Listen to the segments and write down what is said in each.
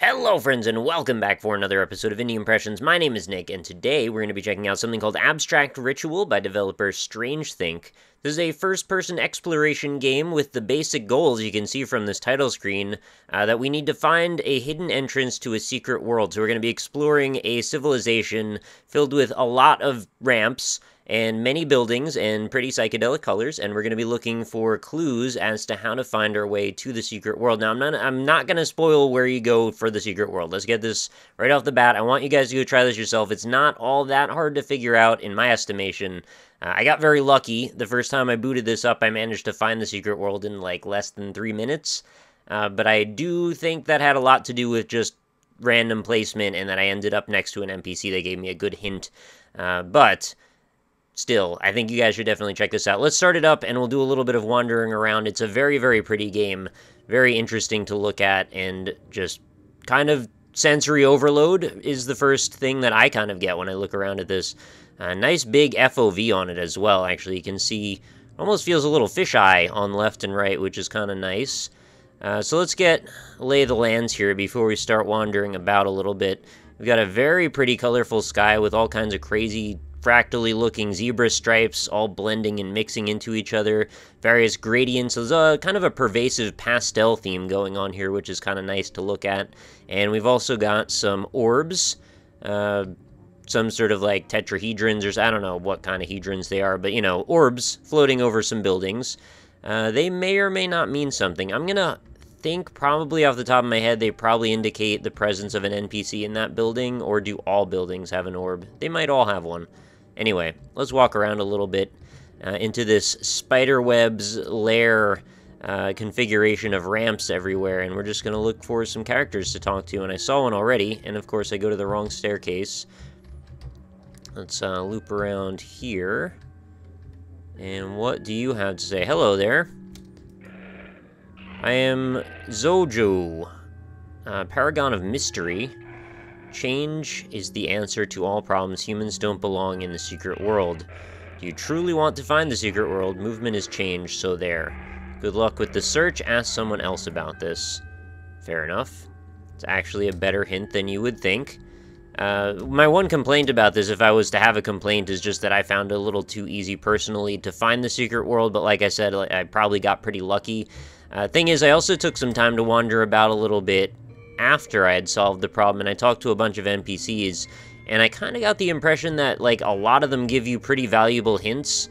Hello, friends, and welcome back for another episode of Indie Impressions. My name is Nick, and today we're going to be checking out something called Abstract Ritual by developer StrangeThink. This is a first-person exploration game with the basic goals you can see from this title screen, that we need to find a hidden entrance to a secret world. So we're going to be exploring a civilization filled with a lot of ramps, and many buildings and pretty psychedelic colors, and we're going to be looking for clues as to how to find our way to the secret world. Now, I'm not going to spoil where you go for the secret world. Let's get this right off the bat. I want you guys to go try this yourself. It's not all that hard to figure out, in my estimation. I got very lucky. The first time I booted this up, I managed to find the secret world in, like, less than 3 minutes. But I do think that had a lot to do with just random placement, and that I ended up next to an NPC that gave me a good hint. But still, I think you guys should definitely check this out. Let's start it up, and we'll do a little bit of wandering around. It's a very, very pretty game, very interesting to look at, and just kind of sensory overload is the first thing that I kind of get when I look around at this. Nice big FOV on it as well, actually. You can see, almost feels a little fisheye on left and right, which is kind of nice. So let's lay the lands here before we start wandering about a little bit. We've got a very pretty colorful sky with all kinds of crazy fractally looking zebra stripes all blending and mixing into each other, various gradients. There's a kind of a pervasive pastel theme going on here, which is kind of nice to look at. And we've also got some orbs, some sort of like tetrahedrons, or I don't know what kind of hedrons they are, but you know, orbs floating over some buildings. They may or may not mean something. I'm gonna think probably off the top of my head they probably indicate the presence of an NPC in that building, or do all buildings have an orb? They might all have one. Anyway, let's walk around a little bit into this spiderweb's lair configuration of ramps everywhere, and we're just going to look for some characters to talk to, and I saw one already, and of course I go to the wrong staircase. Let's loop around here, and what do you have to say? Hello there. I am Zojo, Paragon of Mystery. Change is the answer to all problems. Humans don't belong in the secret world. Do you truly want to find the secret world? Movement is change, so there. Good luck with the search. Ask someone else about this. Fair enough. It's actually a better hint than you would think. My one complaint about this, if I was to have a complaint, is just that I found it a little too easy personally to find the secret world, but like I said, I probably got pretty lucky. Thing is, I also took some time to wander about a little bit after I had solved the problem, and I talked to a bunch of NPCs, and I kind of got the impression that, like, a lot of them give you pretty valuable hints,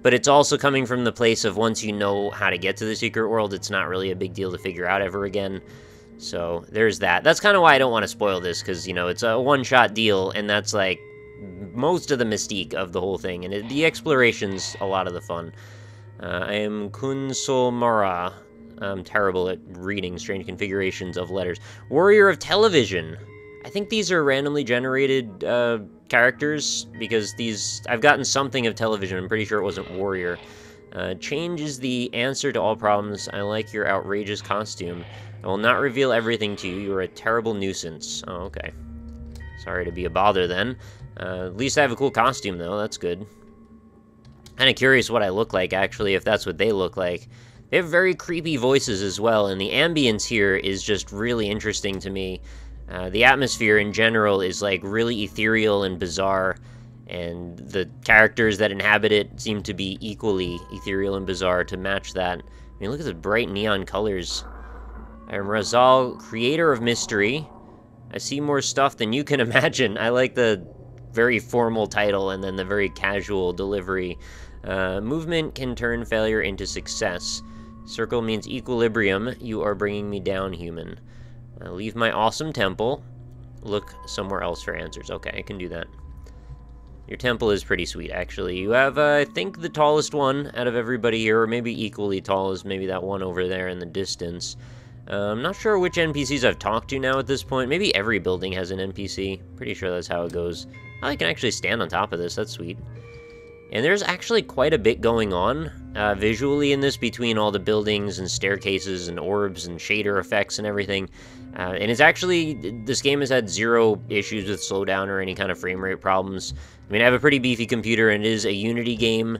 but it's also coming from the place of once you know how to get to the secret world, it's not really a big deal to figure out ever again. So there's that. That's kind of why I don't want to spoil this, because, you know, it's a one-shot deal, and that's, like, most of the mystique of the whole thing, and the exploration's a lot of the fun. I am Kunsomara. I'm terrible at reading strange configurations of letters. Warrior of Television. I think these are randomly generated characters, because I've gotten something of television. I'm pretty sure it wasn't Warrior. Change is the answer to all problems. I like your outrageous costume. I will not reveal everything to you. You are a terrible nuisance. Oh, okay. Sorry to be a bother then. At least I have a cool costume, though. That's good. Kind of curious what I look like, actually, if that's what they look like. They have very creepy voices as well, and the ambience here is just really interesting to me. The atmosphere in general is like really ethereal and bizarre, and the characters that inhabit it seem to be equally ethereal and bizarre to match that. I mean, look at the bright neon colors. I am Razal, creator of mystery. I see more stuff than you can imagine. I like the very formal title and then the very casual delivery. Movement can turn failure into success. Circle means equilibrium. You are bringing me down, human. Leave my awesome temple. Look somewhere else for answers. Okay, I can do that. Your temple is pretty sweet, actually. You have, I think, the tallest one out of everybody here, or maybe equally tall as maybe that one over there in the distance. I'm not sure which NPCs I've talked to now at this point. Maybe every building has an NPC. Pretty sure that's how it goes. Oh, I can actually stand on top of this. That's sweet. And there's actually quite a bit going on visually in this, between all the buildings and staircases and orbs and shader effects and everything. And it's actually, this game has had zero issues with slowdown or any kind of frame rate problems. I mean, I have a pretty beefy computer, and it is a Unity game,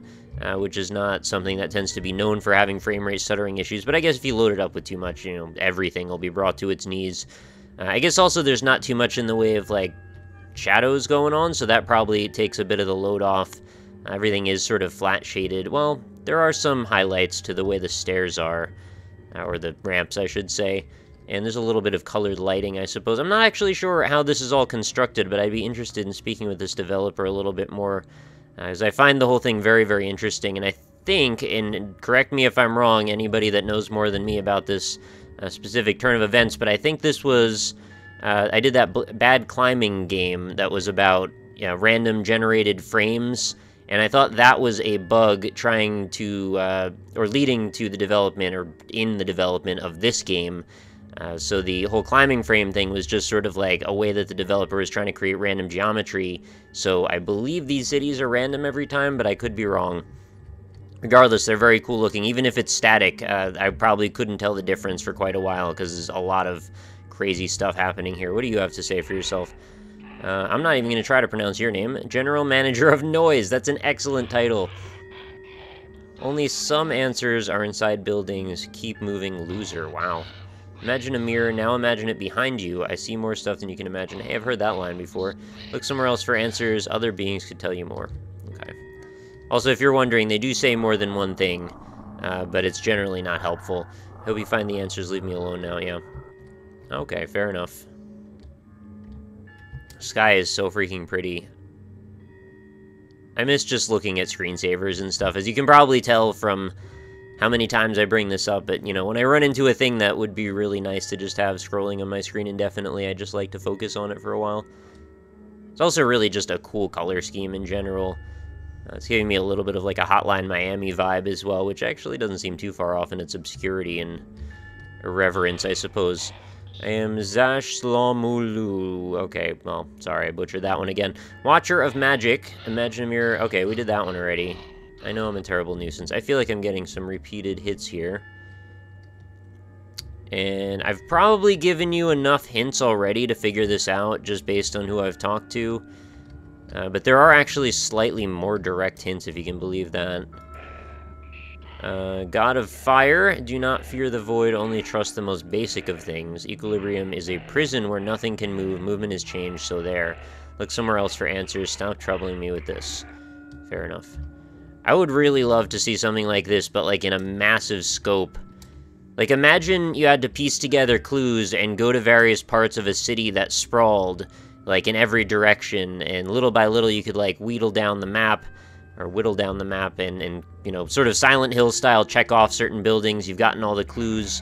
which is not something that tends to be known for having frame rate stuttering issues. But I guess if you load it up with too much, you know, everything will be brought to its knees. I guess also there's not too much in the way of, like, shadows going on, so that probably takes a bit of the load off. Everything is sort of flat shaded. Well, there are some highlights to the way the stairs are, or the ramps, I should say. And there's a little bit of colored lighting, I suppose. I'm not actually sure how this is all constructed, but I'd be interested in speaking with this developer a little bit more, as I find the whole thing very, very interesting. And I think, and correct me if I'm wrong, anybody that knows more than me about this specific turn of events, but I think this was, I did that bad climbing game that was about, you know, random generated frames, and I thought that was a bug trying to, or leading to the development, or in the development of this game. So the whole climbing frame thing was just sort of like a way that the developer was trying to create random geometry. So I believe these cities are random every time, but I could be wrong. Regardless, they're very cool looking. Even if it's static, I probably couldn't tell the difference for quite a while, because there's a lot of crazy stuff happening here. What do you have to say for yourself? I'm not even going to try to pronounce your name. General Manager of Noise. That's an excellent title. Only some answers are inside buildings. Keep moving, loser. Wow. Imagine a mirror. Now imagine it behind you. I see more stuff than you can imagine. Hey, I've heard that line before. Look somewhere else for answers. Other beings could tell you more. Okay. Also, if you're wondering, they do say more than one thing, but it's generally not helpful. Hope you find the answers. Leave me alone now, yeah. Okay, fair enough. Sky is so freaking pretty. I miss just looking at screensavers and stuff, as you can probably tell from how many times I bring this up, but, you know, when I run into a thing that would be really nice to just have scrolling on my screen indefinitely, I just like to focus on it for a while. It's also really just a cool color scheme in general. It's giving me a little bit of like a Hotline Miami vibe as well, which actually doesn't seem too far off in its obscurity and irreverence, I suppose. I am Zashlamulu. Okay, well, sorry, I butchered that one again. Watcher of Magic. Imagine a mirror. Okay, we did that one already. I know I'm a terrible nuisance. I feel like I'm getting some repeated hits here. And I've probably given you enough hints already to figure this out, just based on who I've talked to. But there are actually slightly more direct hints, if you can believe that. God of Fire, do not fear the void, only trust the most basic of things. Equilibrium is a prison where nothing can move, movement is changed, so there. Look somewhere else for answers, stop troubling me with this. Fair enough. I would really love to see something like this, but like in a massive scope. Like, imagine you had to piece together clues and go to various parts of a city that sprawled, like, in every direction, and little by little you could, like, whittle down the map, and you know, sort of Silent Hill style, check off certain buildings. You've gotten all the clues.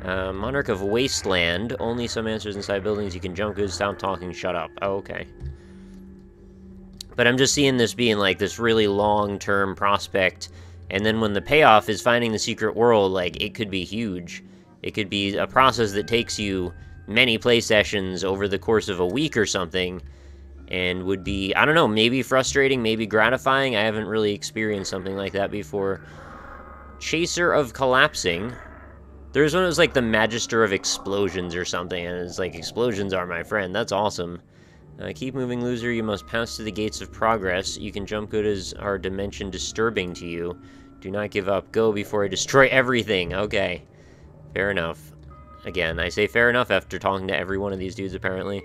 Monarch of Wasteland, only some answers inside buildings. You can jump good, stop talking, shut up. Oh, okay. But I'm just seeing this being, like, this really long-term prospect, and then when the payoff is finding the secret world, like, it could be huge. It could be a process that takes you many play sessions over the course of a week or something, and would be, I don't know, maybe frustrating, maybe gratifying. I haven't really experienced something like that before. Chaser of Collapsing. There's one that was like the Magister of Explosions or something, and it's like, explosions are my friend. That's awesome. Keep moving, loser. You must pass through the gates of progress. You can jump good as our dimension disturbing to you. Do not give up. Go before I destroy everything. Okay. Fair enough. Again, I say fair enough after talking to every one of these dudes, apparently.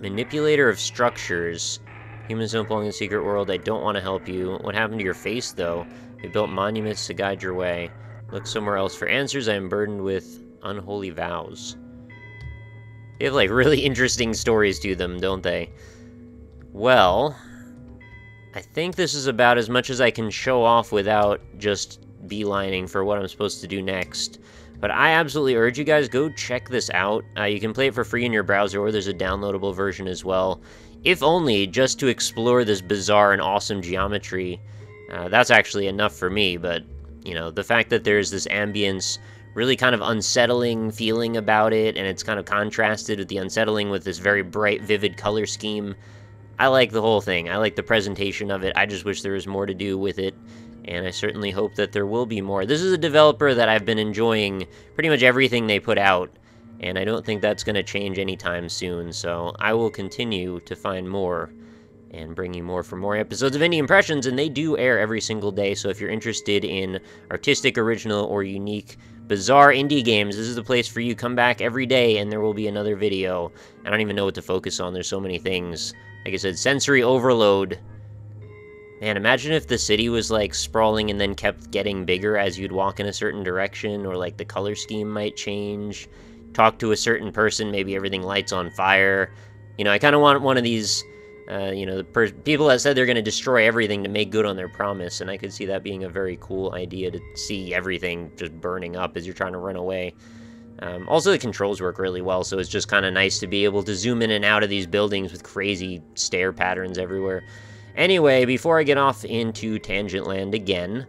Manipulator of structures. Humans don't belong in the secret world. I don't want to help you. What happened to your face, though? They built monuments to guide your way. Look somewhere else for answers. I am burdened with unholy vows. They have, like, really interesting stories to them, don't they? Well, I think this is about as much as I can show off without just beelining for what I'm supposed to do next. But I absolutely urge you guys, go check this out. You can play it for free in your browser, or there's a downloadable version as well. If only just to explore this bizarre and awesome geometry. That's actually enough for me, but, you know, the fact that there's this ambience, really kind of unsettling feeling about it, and it's kind of contrasted with the unsettling with this very bright, vivid color scheme. I like the whole thing. I like the presentation of it. I just wish there was more to do with it, and I certainly hope that there will be more. This is a developer that I've been enjoying pretty much everything they put out, and I don't think that's going to change anytime soon, so I will continue to find more and bring you more for more episodes of Indie Impressions, and they do air every single day, so if you're interested in artistic, original, or unique bizarre indie games, this is the place for you. Come back every day, and there will be another video. I don't even know what to focus on. There's so many things. Like I said, sensory overload. Man, imagine if the city was, like, sprawling and then kept getting bigger as you'd walk in a certain direction, or, like, the color scheme might change. Talk to a certain person, maybe everything lights on fire. You know, I kind of want one of these, you know, the people that said they're going to destroy everything to make good on their promise, and I could see that being a very cool idea, to see everything just burning up as you're trying to run away. Also, the controls work really well, so it's just kind of nice to be able to zoom in and out of these buildings with crazy stair patterns everywhere. Anyway, before I get off into Tangent Land again,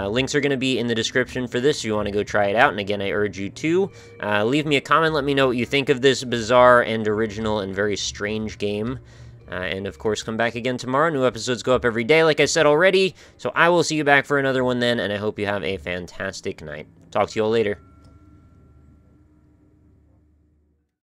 links are going to be in the description for this if you want to go try it out, and again, I urge you to. Leave me a comment, let me know what you think of this bizarre and original and very strange game. And of course, come back again tomorrow. New episodes go up every day, like I said already, so I will see you back for another one then, and I hope you have a fantastic night. Talk to you all later.